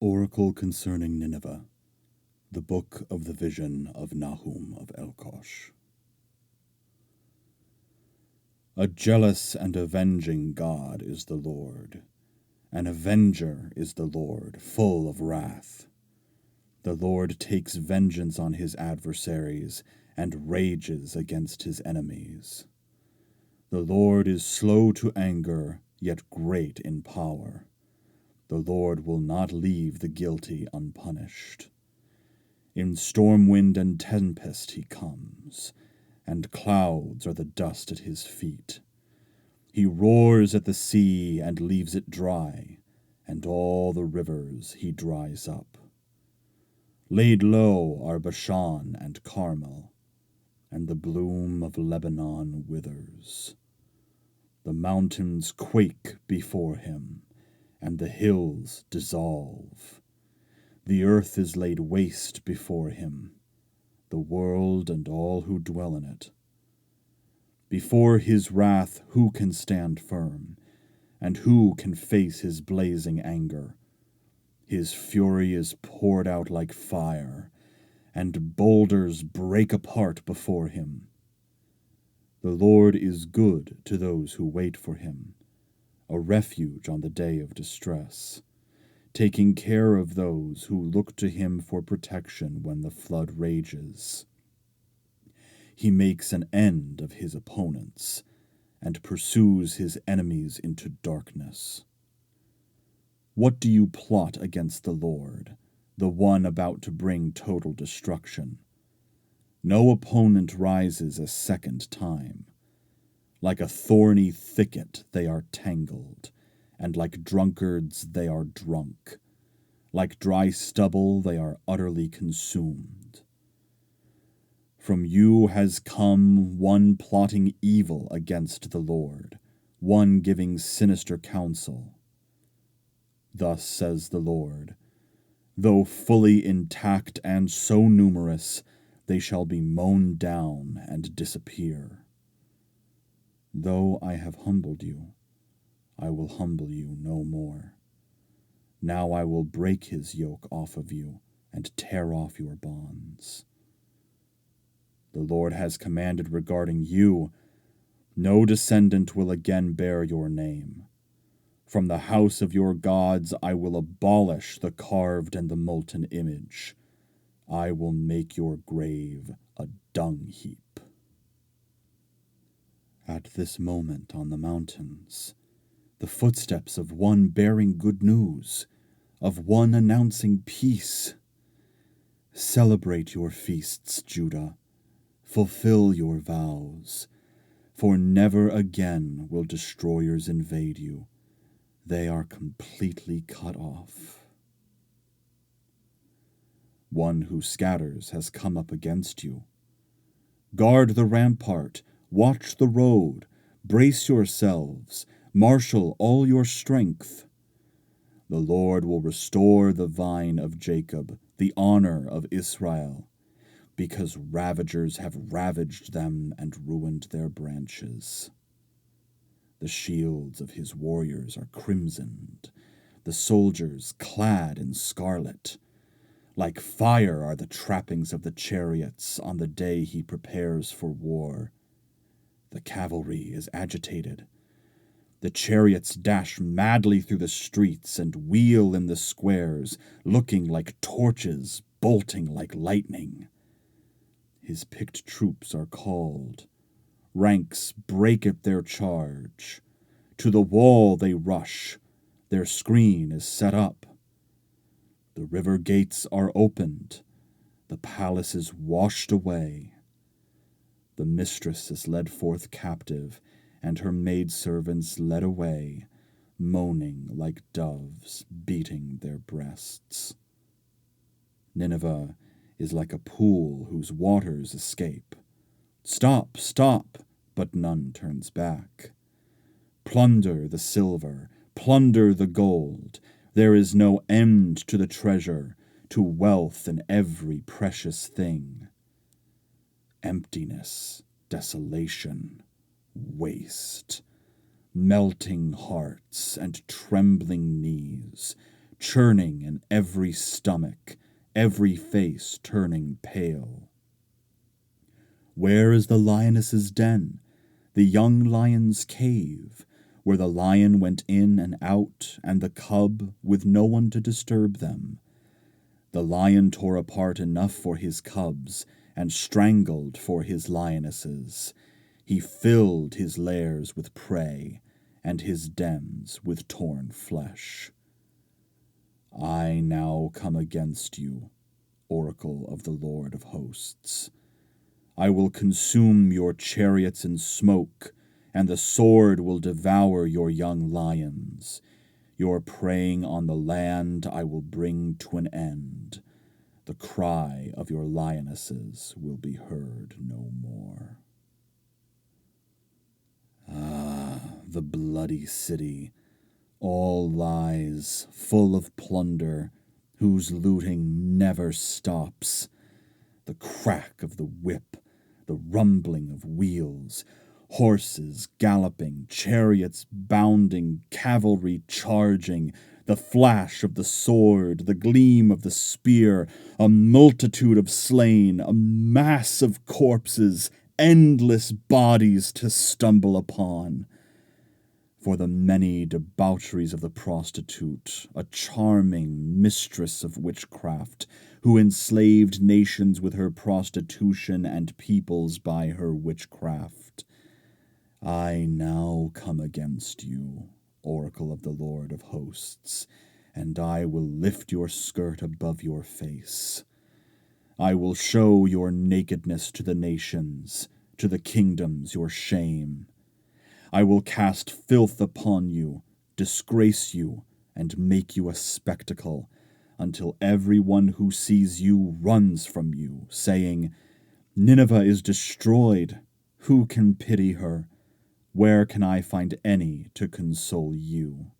Oracle concerning Nineveh, the Book of the Vision of Nahum of Elkosh. A jealous and avenging God is the Lord. An avenger is the Lord, full of wrath. The Lord takes vengeance on his adversaries and rages against his enemies. The Lord is slow to anger, yet great in power. The Lord will not leave the guilty unpunished. In storm wind and tempest he comes, and clouds are the dust at his feet. He roars at the sea and leaves it dry, and all the rivers he dries up. Laid low are Bashan and Carmel, and the bloom of Lebanon withers. The mountains quake before him, and the hills dissolve. The earth is laid waste before him, the world and all who dwell in it. Before his wrath who can stand firm, and who can face his blazing anger? His fury is poured out like fire, and boulders break apart before him. The Lord is good to those who wait for him, a refuge on the day of distress, taking care of those who look to him for protection when the flood rages. He makes an end of his opponents and pursues his enemies into darkness. What do you plot against the Lord, the one about to bring total destruction? No opponent rises a second time. Like a thorny thicket they are tangled, and like drunkards they are drunk. Like dry stubble they are utterly consumed. From you has come one plotting evil against the Lord, one giving sinister counsel. Thus says the Lord, though fully intact and so numerous, they shall be mown down and disappear. Though I have humbled you, I will humble you no more. Now I will break his yoke off of you and tear off your bonds. The Lord has commanded regarding you, no descendant will again bear your name. From the house of your gods I will abolish the carved and the molten image. I will make your grave a dung heap. At this moment on the mountains, the footsteps of one bearing good news, of one announcing peace. Celebrate your feasts, Judah. Fulfill your vows, for never again will destroyers invade you. They are completely cut off. One who scatters has come up against you. Guard the rampart, watch the road, brace yourselves, marshal all your strength. The Lord will restore the vine of Jacob, the honor of Israel, because ravagers have ravaged them and ruined their branches. The shields of his warriors are crimsoned, the soldiers clad in scarlet. Like fire are the trappings of the chariots on the day he prepares for war. The cavalry is agitated. The chariots dash madly through the streets and wheel in the squares, looking like torches, bolting like lightning. His picked troops are called. Ranks break at their charge. To the wall they rush. Their screen is set up. The river gates are opened. The palace is washed away. The mistress is led forth captive, and her maidservants led away, moaning like doves, beating their breasts. Nineveh is like a pool whose waters escape. Stop, stop, but none turns back. Plunder the silver, plunder the gold. There is no end to the treasure, to wealth in every precious thing. Emptiness, desolation, waste, melting hearts and trembling knees, churning in every stomach, every face turning pale. Where is the lioness's den, the young lion's cave, where the lion went in and out, and the cub, with no one to disturb them? The lion tore apart enough for his cubs, and strangled for his lionesses. He filled his lairs with prey, and his dens with torn flesh. I now come against you, oracle of the Lord of hosts. I will consume your chariots in smoke, and the sword will devour your young lions. Your preying on the land I will bring to an end. The cry of your lionesses will be heard no more. Ah, the bloody city, all lies, full of plunder, whose looting never stops. The crack of the whip, the rumbling of wheels, horses galloping, chariots bounding, cavalry charging, the flash of the sword, the gleam of the spear, a multitude of slain, a mass of corpses, endless bodies to stumble upon. For the many debaucheries of the prostitute, a charming mistress of witchcraft, who enslaved nations with her prostitution and peoples by her witchcraft. I now come against you, oracle of the Lord of hosts, and I will lift your skirt above your face. I will show your nakedness to the nations, to the kingdoms your shame. I will cast filth upon you, disgrace you, and make you a spectacle, until everyone who sees you runs from you, saying, Nineveh is destroyed. Who can pity her? Where can I find any to console you?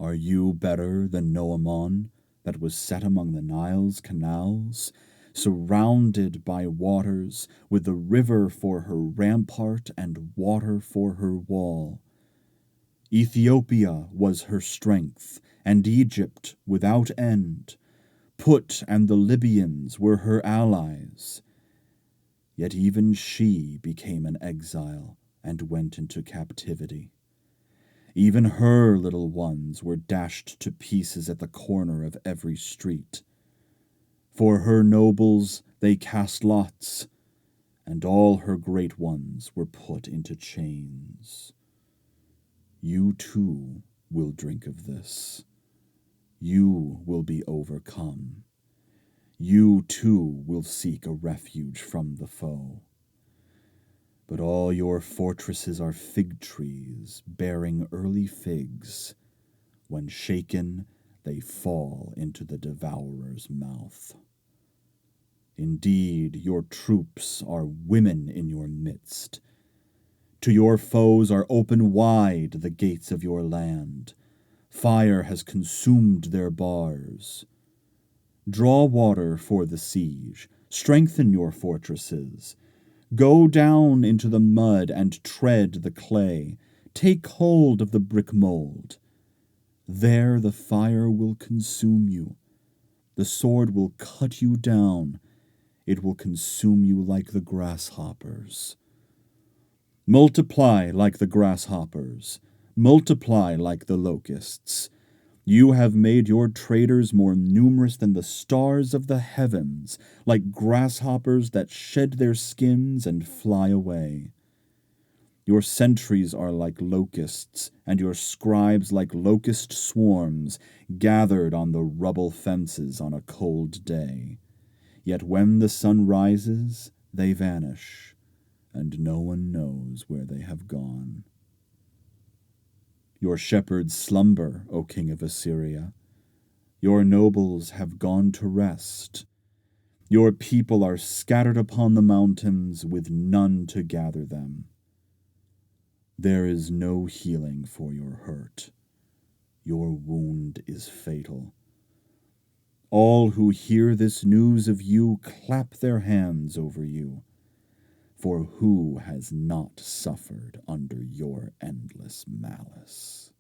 Are you better than Noamon, that was set among the Nile's canals, surrounded by waters, with the river for her rampart and water for her wall? Ethiopia was her strength, and Egypt without end. Put and the Libyans were her allies. Yet even she became an exile and went into captivity. Even her little ones were dashed to pieces at the corner of every street. For her nobles they cast lots, and all her great ones were put into chains. You too will drink of this. You will be overcome. You too will seek a refuge from the foe. But all your fortresses are fig trees bearing early figs. When shaken, they fall into the devourer's mouth. Indeed, your troops are women in your midst. To your foes are open wide the gates of your land. Fire has consumed their bars. Draw water for the siege. Strengthen your fortresses. Go down into the mud and tread the clay. Take hold of the brick mold. There the fire will consume you. The sword will cut you down. It will consume you like the grasshoppers. Multiply like the grasshoppers. Multiply like the locusts. You have made your traders more numerous than the stars of the heavens, like grasshoppers that shed their skins and fly away. Your sentries are like locusts, and your scribes like locust swarms, gathered on the rubble fences on a cold day. Yet when the sun rises, they vanish, and no one knows where they have gone. Your shepherds slumber, O king of Assyria. Your nobles have gone to rest. Your people are scattered upon the mountains, with none to gather them. There is no healing for your hurt. Your wound is fatal. All who hear this news of you clap their hands over you. For who has not suffered under your endless malice?